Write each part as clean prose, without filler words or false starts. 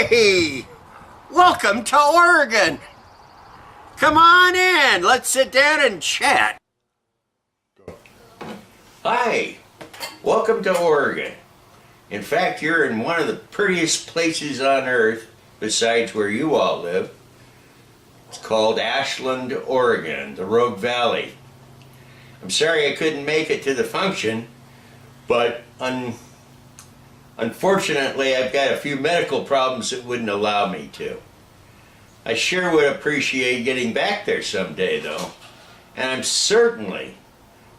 Hey, welcome to Oregon. Come on in, let's sit down and chat. Hi, welcome to Oregon. In fact, you're in one of the prettiest places on earth besides where you all live. It's called Ashland, Oregon, the Rogue Valley. I'm sorry I couldn't make it to the function, but unfortunately I've got a few medical problems that wouldn't allow me to. I sure would appreciate getting back there someday though, and I'm certainly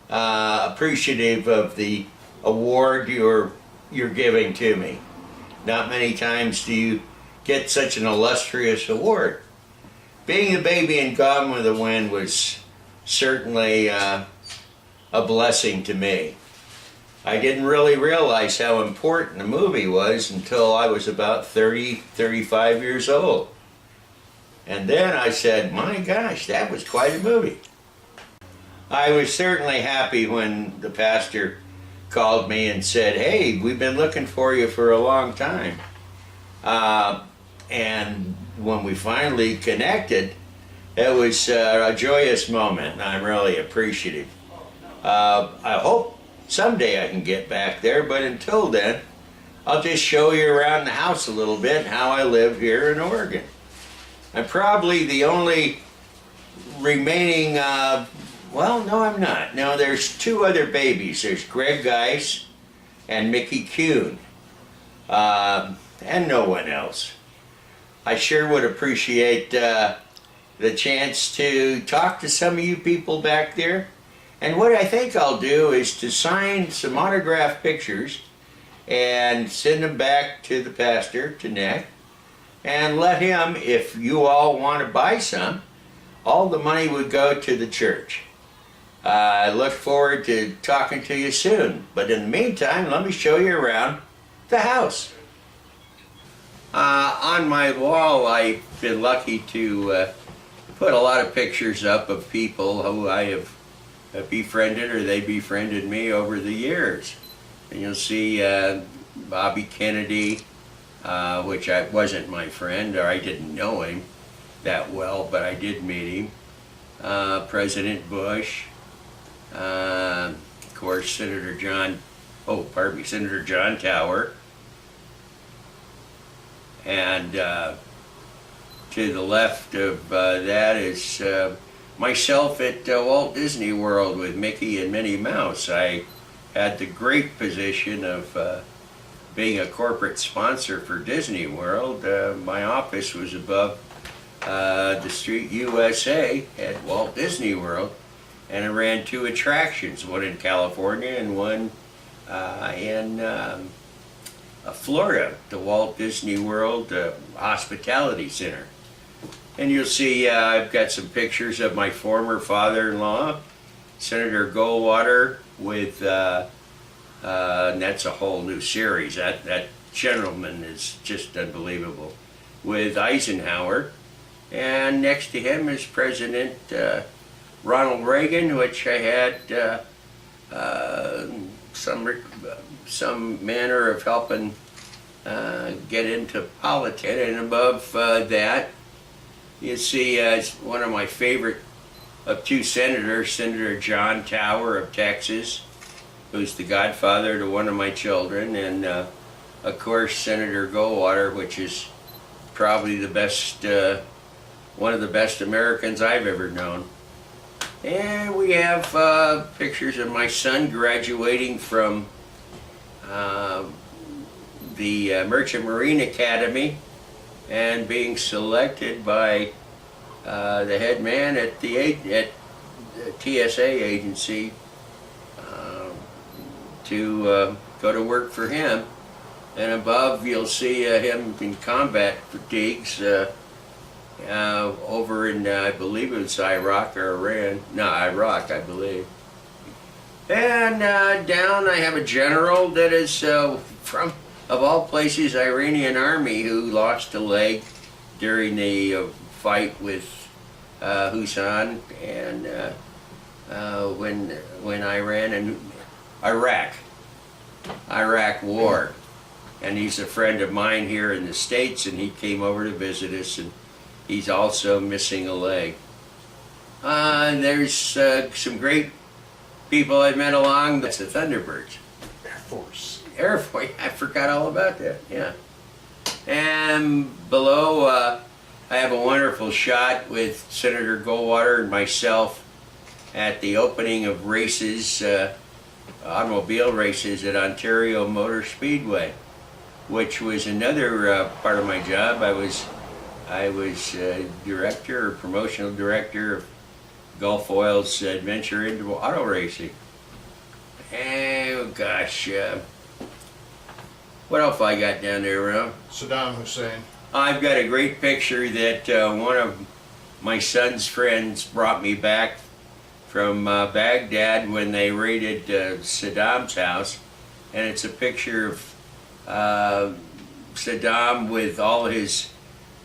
appreciative of the award you're giving to me. Not many times do you get such an illustrious award. Being the baby in Gone with the Wind was certainly a blessing to me. I didn't really realize how important the movie was until I was about 35 years old. And then I said, my gosh, that was quite a movie. I was certainly happy when the pastor called me and said, hey, we've been looking for you for a long time. And when we finally connected, it was a joyous moment, and I'm really appreciative. I hope someday I can get back there, but until then, I'll just show you around the house a little bit how I live here in Oregon. I'm probably the only remaining, well, no, I'm not. No, there's two other babies. There's Greg Geis and Mickey Kuhn, and no one else. I sure would appreciate the chance to talk to some of you people back there. And what I think I'll do is to sign some autographed pictures and send them back to the pastor, to Nick, and let him, if you all want to buy some, all the money would go to the church. I look forward to talking to you soon, but in the meantime, let me show you around the house. On my wall, I've been lucky to put a lot of pictures up of people who I have befriended or they befriended me over the years. And you'll see Bobby Kennedy, which wasn't my friend, or I didn't know him that well, but I did meet him. President Bush, of course, Senator John Tower, and to the left of that is myself at Walt Disney World with Mickey and Minnie Mouse. I had the great position of being a corporate sponsor for Disney World. My office was above the Street USA at Walt Disney World, and I ran two attractions, one in California and one in Florida, the Walt Disney World Hospitality Center. And you'll see I've got some pictures of my former father-in-law, Senator Goldwater, with, and that's a whole new series. That gentleman is just unbelievable, with Eisenhower. And next to him is President Ronald Reagan, which I had some manner of helping get into politics. And above that, you see one of my favorite of two senators, Senator John Tower of Texas, who's the godfather to one of my children, and of course Senator Goldwater, which is probably the best, one of the best Americans I've ever known. And we have pictures of my son graduating from the Merchant Marine Academy and being selected by the head man at the TSA agency to go to work for him. And above you'll see him in combat fatigues over in, I believe it was Iraq or Iran. No, Iraq, I believe. And down I have a general that is from, of all places, Iranian army, who lost a leg during the fight with Hussein and when Iran and Iraq war. and he's a friend of mine here in the States, and he came over to visit us, and he's also missing a leg. And there's some great people I met along. That's the Thunderbirds. Air Force. Air Force, I forgot all about that, yeah. And below, I have a wonderful shot with Senator Goldwater and myself at the opening of races, automobile races at Ontario Motor Speedway, which was another part of my job. I was director or promotional director of Gulf Oil's adventure into auto racing. Oh gosh, what else I got down there, Ron? Saddam Hussein. I've got a great picture that one of my son's friends brought me back from Baghdad when they raided Saddam's house, and it's a picture of Saddam with all his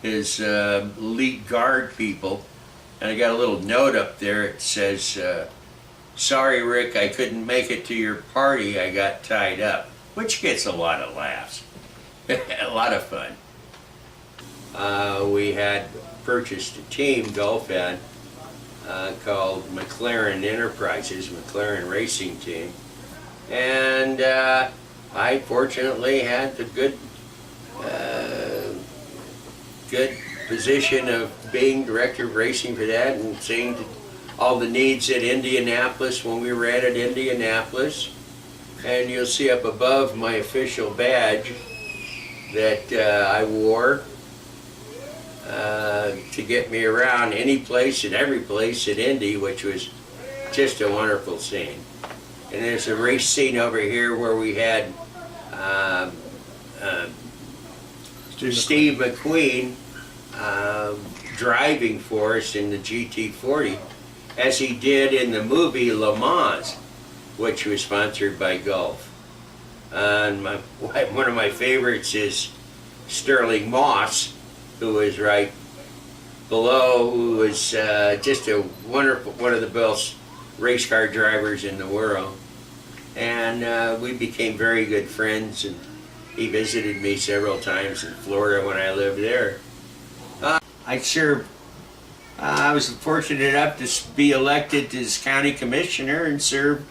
elite guard people. And I got a little note up there. It says, "Sorry, Rick, I couldn't make it to your party. I got tied up," which gets a lot of laughs, a lot of fun. We had purchased a team, Gulf had, called McLaren Enterprises, McLaren Racing Team, and I fortunately had the good position of being director of racing for that and seeing all the needs at Indianapolis when we ran at Indianapolis. And you'll see up above my official badge that I wore to get me around any place and every place at Indy, which was just a wonderful scene. And there's a race scene over here where we had Steve McQueen driving for us in the GT40, as he did in the movie Le Mans, which was sponsored by Gulf. And one of my favorites is Sterling Moss, who was right below, who was just a wonderful, one of the best race car drivers in the world. And we became very good friends, and he visited me several times in Florida when I lived there. I was fortunate enough to be elected as county commissioner and served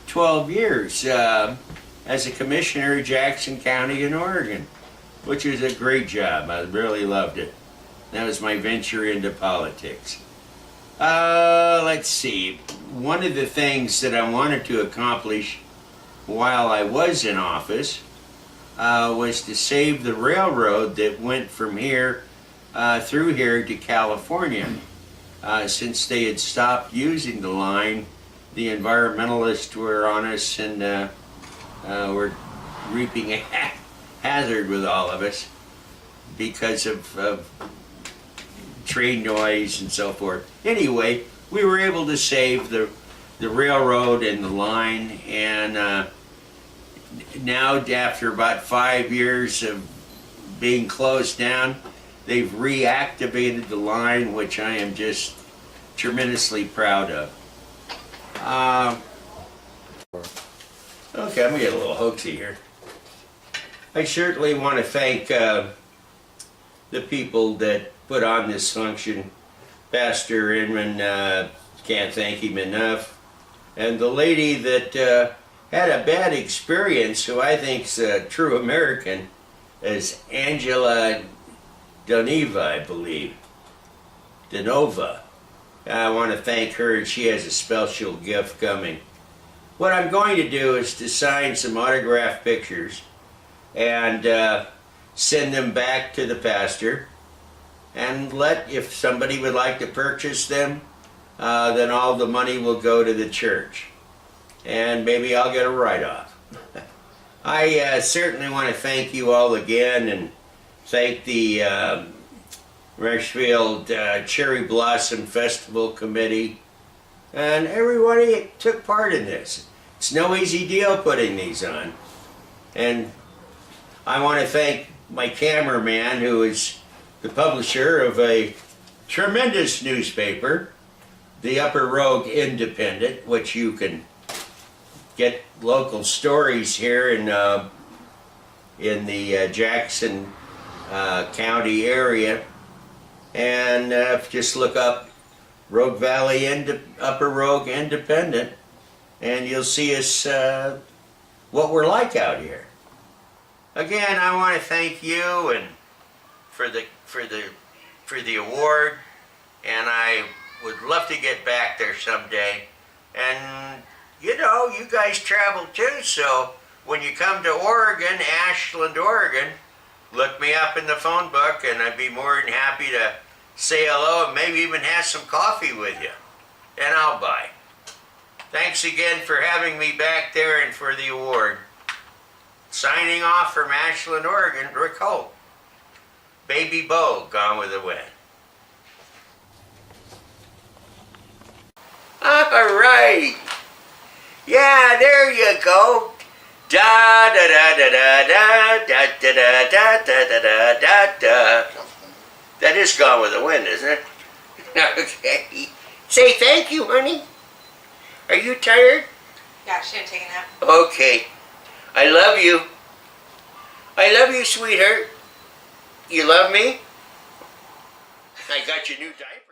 12 years as a commissioner of Jackson County in Oregon, which was a great job. I really loved it. That was my venture into politics. Let's see. One of the things that I wanted to accomplish while I was in office was to save the railroad that went from here through here to California. Since they had stopped using the line, the environmentalists were on us and were reaping a hazard with all of us because of train noise and so forth. Anyway, we were able to save the railroad and the line, and now after about 5 years of being closed down, they've reactivated the line, which I am just tremendously proud of. Okay, I'm gonna get a little hoaxy here. I certainly want to thank the people that put on this function. Pastor Inman, can't thank him enough. And the lady that had a bad experience, who I think is a true American, is Angela Doneva, I believe. Donova. I want to thank her, and she has a special gift coming. What I'm going to do is to sign some autographed pictures and send them back to the pastor, and if somebody would like to purchase them, then all the money will go to the church, and maybe I'll get a write-off. I certainly want to thank you all again, and thank the Richfield Cherry Blossom Festival Committee and everybody that took part in this. It's no easy deal putting these on. And I want to thank my cameraman, who is the publisher of a tremendous newspaper, the Upper Rogue Independent, which you can get local stories here in in the Jackson County area. And just look up Rogue Valley Upper Rogue Independent, and you'll see us what we're like out here. Again, I want to thank you and for the award, and I would love to get back there someday. And you know, you guys travel too, so when you come to Oregon, Ashland, Oregon, look me up in the phone book, and I'd be more than happy to say hello and maybe even have some coffee with you. And I'll buy. Thanks again for having me back there and for the award. Signing off from Ashland, Oregon, Ric Holt. Baby Bo, Gone with the Wind. All right. Yeah, there you go. Da da da da da da da da da da da da da. That is Gone with the Wind, isn't it? Okay. Say thank you, honey. Are you tired? Yeah, she didn't take a nap. Okay. I love you. I love you, sweetheart. You love me? I got your new diaper.